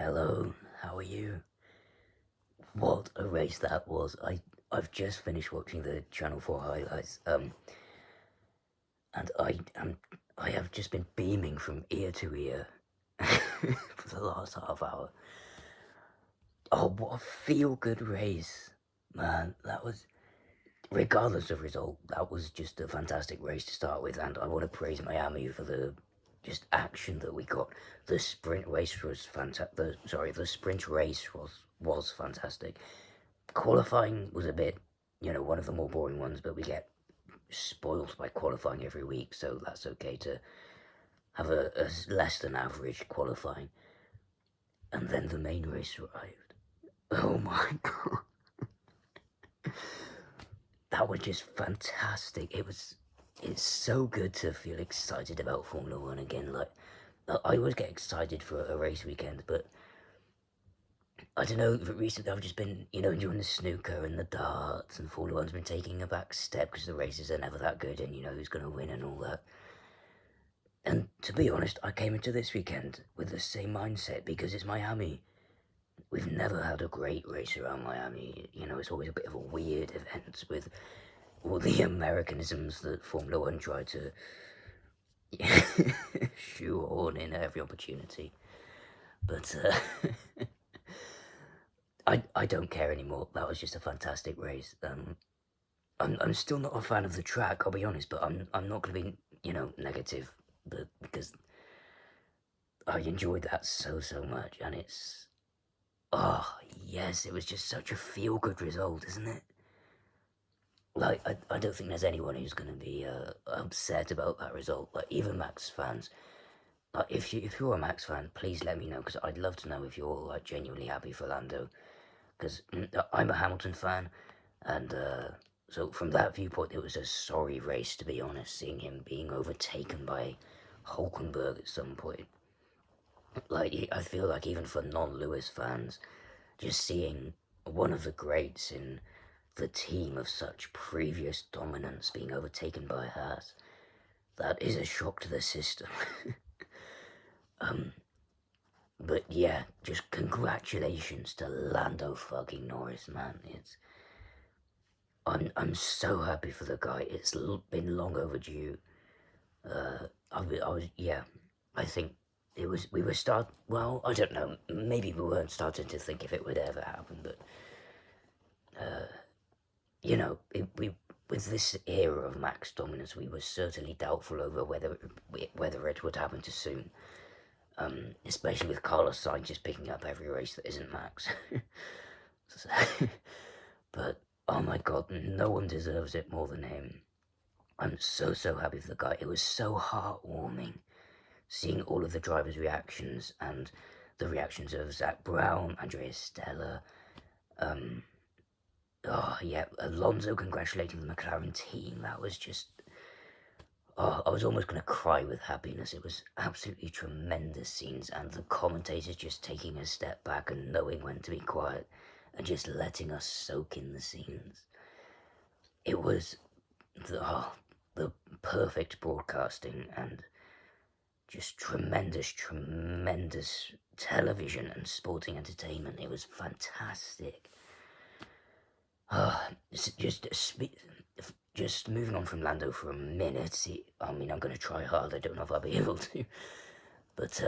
Hello, how are you? What a race that was. I've just finished watching the Channel 4 highlights, and I have just been beaming from ear to ear for the last half hour. Oh, what a feel-good race. Man, that was, regardless of result, that was just a fantastic race to start with, and I want to praise Miami for the just action that we got. The sprint race was fantastic. The sprint race was fantastic. Qualifying was a bit, one of the more boring ones, but we get spoiled by qualifying every week, so that's okay to have a less than average qualifying. And then the main race arrived. Oh my god. That was just fantastic. It's so good to feel excited about Formula One again. Like, I always get excited for a race weekend, but I don't know, recently I've just been, enjoying the snooker and the darts, and Formula One's been taking a back step because the races are never that good, and who's going to win and all that. And to be honest, I came into this weekend with the same mindset because it's Miami. We've never had a great race around Miami. It's always a bit of a weird event with all the Americanisms that Formula One try to shoehorn in every opportunity. But I don't care anymore. That was just a fantastic race. I'm still not a fan of the track, I'll be honest, but I'm not going to be, negative, but because I enjoyed that so much, and oh, yes, it was just such a feel-good result, isn't it? Like, I don't think there's anyone who's going to be upset about that result, like, even Max fans. Like, if you're a Max fan, please let me know, because I'd love to know if you're, like, genuinely happy for Lando, because I'm a Hamilton fan, and so from that viewpoint, it was a sorry race, to be honest, seeing him being overtaken by Hulkenberg at some point. Like, I feel like even for non-Lewis fans, just seeing one of the greats in the team of such previous dominance being overtaken by Haas, that is a shock to the system. But yeah, just congratulations to Lando fucking Norris, man. I'm so happy for the guy. It's been long overdue. Yeah, I think well, I don't know, maybe we weren't starting to think if it would ever happen, but, with this era of Max dominance, we were certainly doubtful over whether it would happen too soon. Especially with Carlos Sainz just picking up every race that isn't Max. But, oh my god, no one deserves it more than him. I'm so happy for the guy. It was so heartwarming seeing all of the drivers' reactions and the reactions of Zach Brown, Andrea Stella, oh yeah, Alonso congratulating the McLaren team. That was just, oh, I was almost going to cry with happiness. It was absolutely tremendous scenes, and the commentators just taking a step back and knowing when to be quiet and just letting us soak in the scenes. It was the perfect broadcasting and just tremendous television and sporting entertainment. It was fantastic. Just moving on from Lando for a minute. I mean, I'm going to try hard. I don't know if I'll be able to. But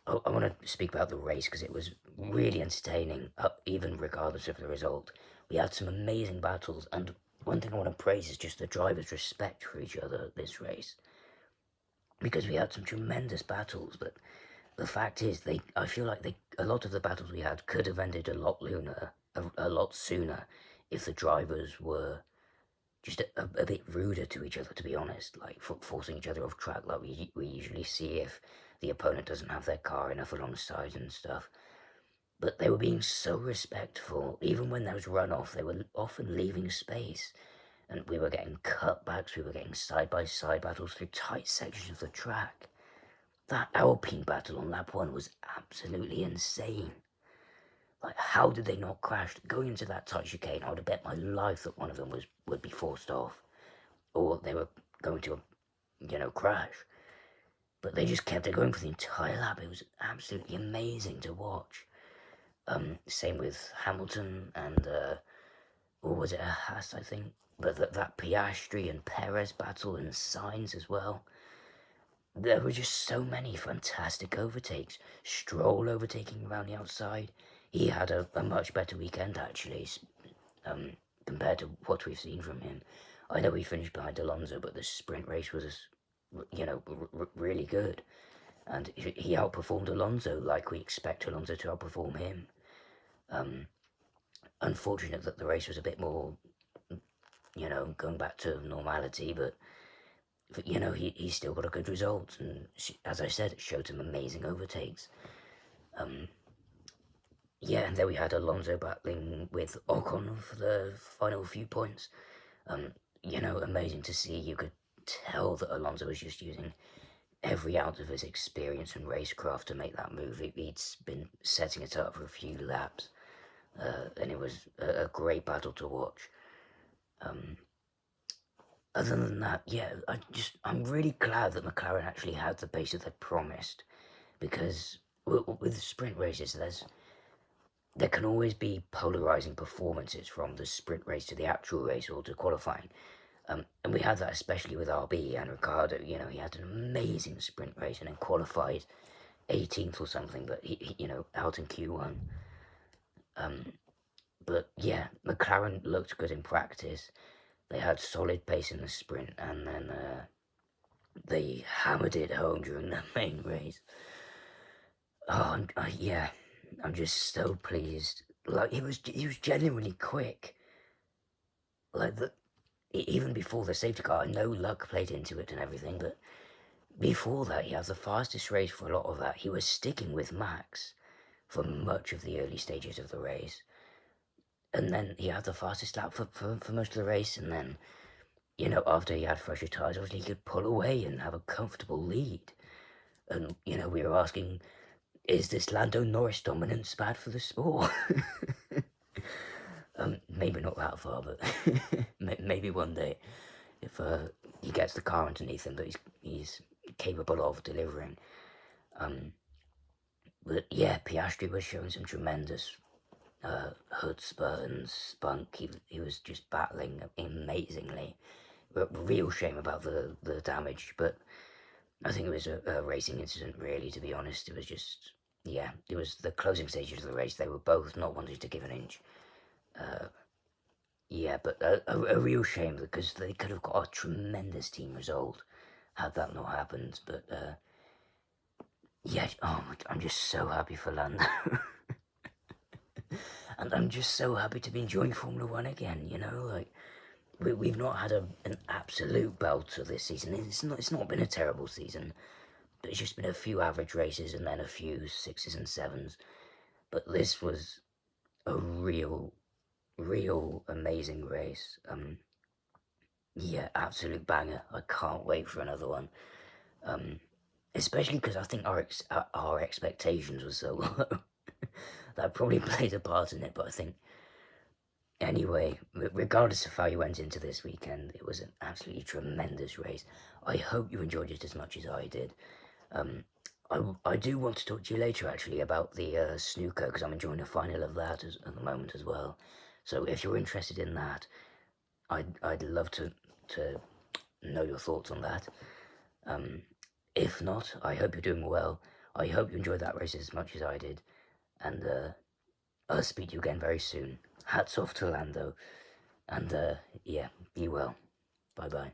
I want to speak about the race because it was really entertaining, even regardless of the result. We had some amazing battles, and one thing I want to praise is just the drivers' respect for each other at this race. Because we had some tremendous battles, but the fact is, I feel like a lot of the battles we had could have ended a lot sooner if the drivers were just a bit ruder to each other, to be honest, like forcing each other off track like we usually see if the opponent doesn't have their car enough alongside and stuff. But they were being so respectful. Even when there was runoff, they were often leaving space, and we were getting cutbacks, we were getting side-by-side battles through tight sections of the track. That Alpine battle on lap 1 was absolutely insane. Like, how did they not crash? Going into that tight chicane, I would have bet my life that one of them would be forced off, or they were going to, crash. but they just kept it going for the entire lap. It was absolutely amazing to watch. Same with Hamilton and, or was it a Haas, I think? But that Piastri and Perez battle and Sainz as well. There were just so many fantastic overtakes. Stroll overtaking around the outside. He had a much better weekend, actually, compared to what we've seen from him. I know he finished behind Alonso, but the sprint race was, really good. And he outperformed Alonso like we expect Alonso to outperform him. Unfortunate that the race was a bit more, going back to normality, but he still got a good result, and as I said, it showed some amazing overtakes. And then we had Alonso battling with Ocon for the final few points. Amazing to see. You could tell that Alonso was just using every ounce of his experience and racecraft to make that move. He'd been setting it up for a few laps, and it was a great battle to watch. Other than that, I'm really glad that McLaren actually had the pace that they promised, because with sprint races, there can always be polarizing performances from the sprint race to the actual race or to qualifying. And we had that especially with RB and Ricciardo. He had an amazing sprint race and then qualified 18th or something, but he out in Q1. But yeah, McLaren looked good in practice. They had solid pace in the sprint, and then they hammered it home during the main race. I'm just so pleased. Like, he was genuinely quick. Like, even before the safety car, I know luck played into it and everything, but before that, he had the fastest race for a lot of that. He was sticking with Max for much of the early stages of the race. And then he had the fastest lap for most of the race, and then, after he had fresher tyres, obviously he could pull away and have a comfortable lead. And, we were asking, is this Lando Norris dominance bad for the sport? Maybe not that far, but maybe one day, if he gets the car underneath him, but he's capable of delivering. But yeah, Piastri was showing some tremendous chutzpah and spunk. He was just battling amazingly. Real shame about the damage, but I think it was a racing incident, really, to be honest. It was just, it was the closing stages of the race. They were both not wanting to give an inch. But a real shame, because they could have got a tremendous team result had that not happened. But I'm just so happy for Lando. And I'm just so happy to be enjoying Formula One again, like, we've not had an absolute belter this season. It's not been a terrible season, but it's just been a few average races and then a few 6s and 7s. But this was a real amazing race. Absolute banger. I can't wait for another one. Especially because I think our expectations were so low. That probably played a part in it, but I think, anyway, regardless of how you went into this weekend, it was an absolutely tremendous race. I hope you enjoyed it as much as I did. I do want to talk to you later, actually, about the snooker, because I'm enjoying the final of that at the moment as well. So if you're interested in that, I'd love to know your thoughts on that. If not, I hope you're doing well. I hope you enjoyed that race as much as I did. And I'll speak to you again very soon. Hats off to Lando. And be well. Bye bye.